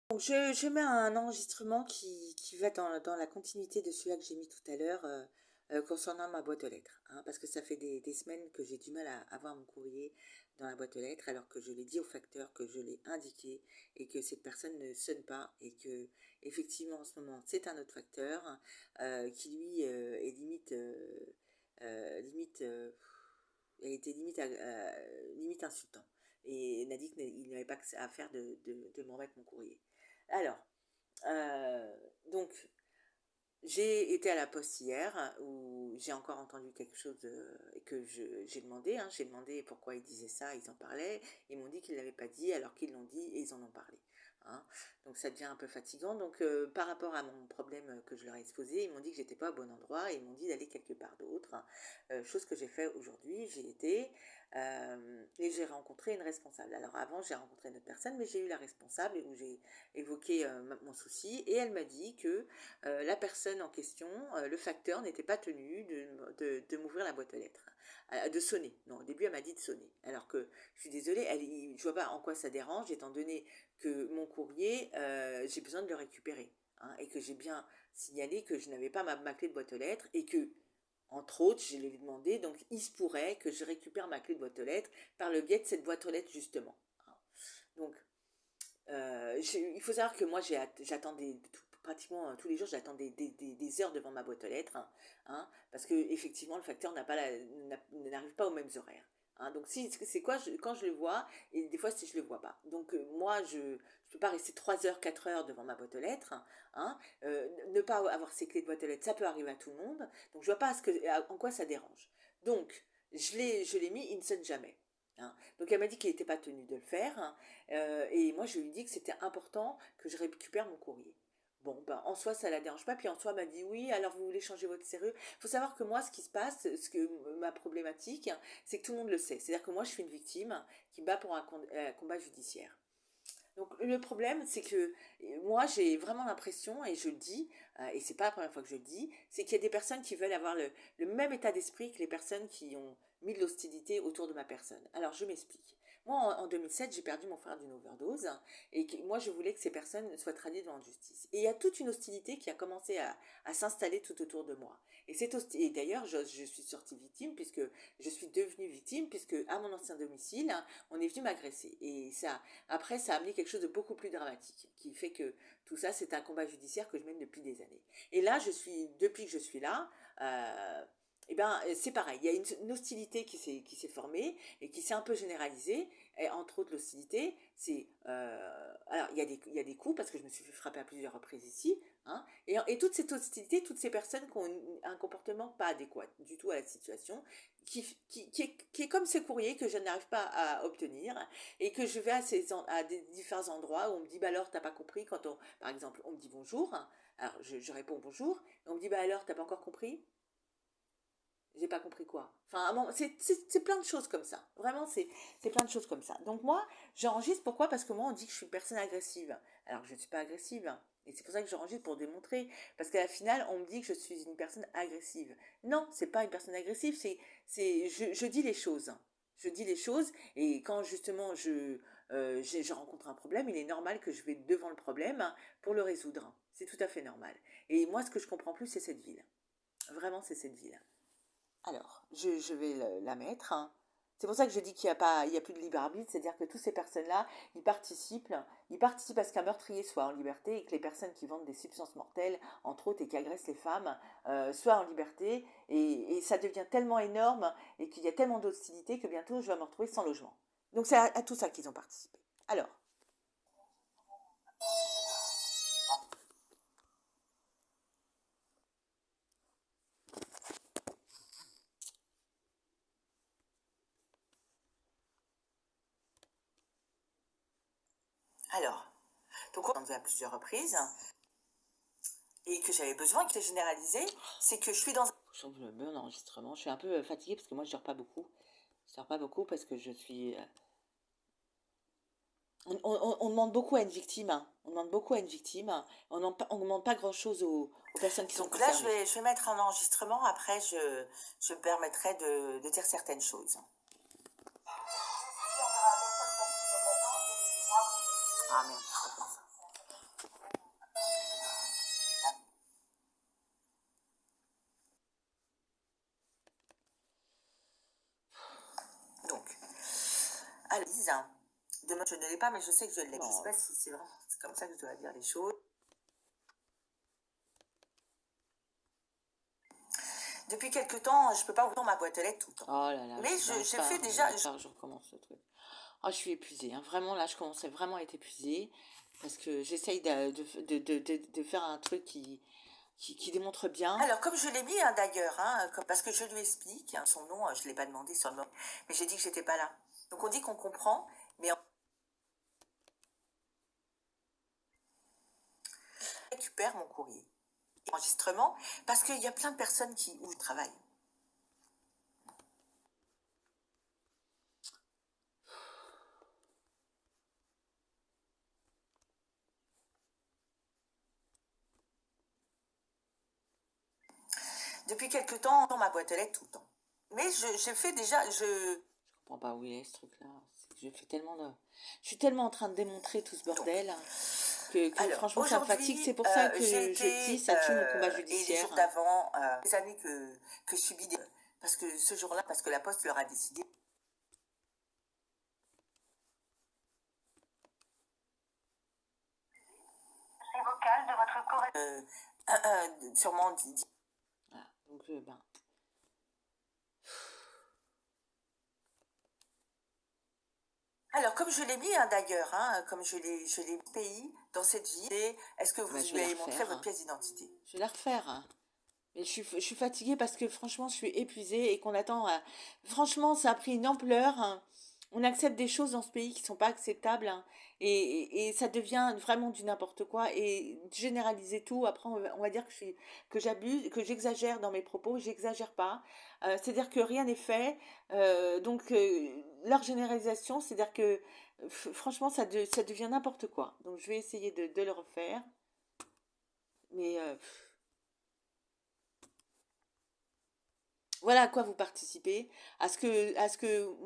Donc je mets un enregistrement qui va dans la continuité de celui-là que j'ai mis tout à l'heure concernant ma boîte aux lettres, hein, parce que ça fait des semaines que j'ai du mal à avoir mon courrier dans la boîte aux lettres, alors que je l'ai dit au facteur, que je l'ai indiqué, et que cette personne ne sonne pas, et que effectivement en ce moment c'est un autre facteur qui lui est limite, a été limite insultant, et n'a dit qu'il n'avait pas à faire de me remettre mon courrier. Alors, donc, j'ai été à la poste hier où j'ai encore entendu quelque chose et que j'ai demandé, hein, j'ai demandé pourquoi ils disaient ça, ils en parlaient, ils m'ont dit qu'ils ne l'avaient pas dit alors qu'ils l'ont dit et ils en ont parlé, hein. Donc ça devient un peu fatigant. Donc par rapport à mon problème que je leur ai exposé, ils m'ont dit que j'étais pas au bon endroit et ils m'ont dit d'aller quelque part d'autre. Chose que j'ai fait aujourd'hui, j'ai été et j'ai rencontré une responsable. Alors avant j'ai rencontré une autre personne, mais j'ai eu la responsable où j'ai évoqué mon souci et elle m'a dit que la personne en question, le facteur, n'était pas tenu de m'ouvrir la boîte aux lettres, de sonner. Non, au début, elle m'a dit de sonner. Alors que, je suis désolée, je ne vois pas en quoi ça dérange, étant donné que mon courrier, j'ai besoin de le récupérer, hein, et que j'ai bien signalé que je n'avais pas ma clé de boîte aux lettres, et que, entre autres, je l'ai demandé, donc il se pourrait que je récupère ma clé de boîte aux lettres par le biais de cette boîte aux lettres, justement. Donc, il faut savoir que moi, j'attends pratiquement tous les jours, j'attends des heures devant ma boîte aux lettres, hein, parce que effectivement, le facteur n'arrive pas aux mêmes horaires. Hein. Donc, si, c'est quoi, quand je le vois, et des fois, si je le vois pas. Donc, moi, je ne peux pas rester 3 heures, 4 heures devant ma boîte aux lettres. Hein. Ne pas avoir ses clés de boîte aux lettres, ça peut arriver à tout le monde. Donc, je vois pas en quoi ça dérange. Donc, je l'ai mis, il ne sonne jamais. Hein. Donc elle m'a dit qu'il n'était pas tenu de le faire, hein, et moi je lui ai dit que c'était important que je récupère mon courrier. Bon, ben, en soi, ça la dérange pas. Puis en soi, elle m'a dit oui, alors vous voulez changer votre serrure. Il faut savoir que moi, ce qui se passe, ma problématique, c'est que tout le monde le sait. C'est-à-dire que moi, je suis une victime qui bat pour un combat judiciaire. Donc le problème, c'est que moi, j'ai vraiment l'impression, et je le dis, et c'est pas la première fois que je le dis, c'est qu'il y a des personnes qui veulent avoir le même état d'esprit que les personnes qui ont mis de l'hostilité autour de ma personne. Alors je m'explique. Moi, en 2007, j'ai perdu mon frère d'une overdose, et moi, je voulais que ces personnes soient traduites devant la justice. Et il y a toute une hostilité qui a commencé à s'installer tout autour de moi. Et d'ailleurs, je suis sortie victime, puisque je suis devenue victime, puisque à mon ancien domicile, on est venu m'agresser. Et ça, après, ça a amené quelque chose de beaucoup plus dramatique, qui fait que tout ça, c'est un combat judiciaire que je mène depuis des années. Et là, depuis que je suis là, eh ben, c'est pareil. Il y a une hostilité qui s'est formée et qui s'est un peu généralisée. Et entre autres, l'hostilité, c'est alors il y a des coups parce que je me suis fait frapper à plusieurs reprises ici, hein, et toute cette hostilité, toutes ces personnes qui ont un comportement pas adéquat du tout à la situation, qui est comme ce courrier que je n'arrive pas à obtenir et que je vais à des différents endroits où on me dit bah alors t'as pas compris quand par exemple on me dit bonjour, alors je réponds bonjour et on me dit bah alors t'as pas encore compris, j'ai pas compris quoi. Enfin, bon, c'est plein de choses comme ça. Vraiment, c'est plein de choses comme ça. Donc moi, j'enregistre pourquoi? Parce que moi, on dit que je suis une personne agressive. Alors que je ne suis pas agressive. Et c'est pour ça que j'enregistre pour démontrer. Parce qu'à la finale, on me dit que je suis une personne agressive. Non, c'est pas une personne agressive, je dis les choses. Je dis les choses et quand justement je rencontre un problème, il est normal que je vais devant le problème pour le résoudre. C'est tout à fait normal. Et moi, ce que je comprends plus, c'est cette ville. Vraiment, c'est cette ville. Alors, je vais la mettre, hein. C'est pour ça que je dis qu'il n'y a pas, il y a plus de libre arbitre, c'est-à-dire que toutes ces personnes-là, ils participent à ce qu'un meurtrier soit en liberté et que les personnes qui vendent des substances mortelles, entre autres, et qui agressent les femmes, soient en liberté. Et ça devient tellement énorme et qu'il y a tellement d'hostilité que bientôt je vais me retrouver sans logement. Donc c'est à tout ça qu'ils ont participé. Alors, donc on a entendu à plusieurs reprises et que j'avais besoin que généralisé, c'est que je suis dans je me mets en enregistrement. Je suis un peu fatiguée parce que moi je dors pas beaucoup. Je dors pas beaucoup parce que je suis. On demande beaucoup à une victime, hein. On demande beaucoup à une victime. On demande pas grand-chose aux personnes qui sont Donc là, concernées. je vais mettre un enregistrement. Après, je me permettrai de dire certaines choses. Ah merde, c'est pas comme ça. Donc, alors, Lisa, demain je ne l'ai pas, mais je sais que je l'ai. Je ne sais Non. pas si c'est vraiment c'est comme ça que je dois dire les choses. Depuis quelque temps, je ne peux pas ouvrir ma boîte aux lettres tout le temps. Oh là là, Mais j'arrive j'ai pas, fait déjà. j'arrive pas, je recommence le truc. Oh, je suis épuisée, hein. Vraiment, là, je commençais vraiment à être épuisée parce que j'essaye de faire un truc qui démontre bien. Alors, comme je l'ai mis hein, d'ailleurs, hein, parce que je lui explique, hein, son nom, je ne l'ai pas demandé sur le moment, mais j'ai dit que j'étais pas là. Donc on dit qu'on comprend, mais on récupère mon courrier. Enregistrement, parce qu'il y a plein de personnes où je travaille. Depuis quelque temps, dans ma boîte aux lettres tout le temps. Mais j'ai fait déjà, Je comprends pas où il est ce truc-là. Je fais tellement de... Je suis tellement en train de démontrer tout ce bordel hein, que alors, franchement ça me fatigue. C'est aujourd'hui, pour ça que j'ai je dis été, ça tue mon combat et les judiciaire. jours d'avant, les années que je subis des... Parce que ce jour-là, parce que la Poste leur a décidé. C'est vocal de votre correspondant. Sûrement dit. Voilà. Donc, ben... Alors, comme je l'ai mis hein, d'ailleurs, hein, comme je l'ai pays dans cette vie, est-ce que vous je lui vais la avez montré refaire. votre pièce d'identité? Je vais la refaire. Hein. Mais je suis fatiguée parce que franchement, je suis épuisée et qu'on attend. Franchement, ça a pris une ampleur. Hein. On accepte des choses dans ce pays qui sont pas acceptables. Hein. Et ça devient vraiment du n'importe quoi. Et généraliser tout, après, on va dire que j'abuse, que j'exagère dans mes propos. J'exagère pas. C'est-à-dire que rien n'est fait. Donc, leur généralisation, c'est-à-dire que franchement, ça devient n'importe quoi. Donc, je vais essayer de le refaire. Mais voilà à quoi vous participez, à ce que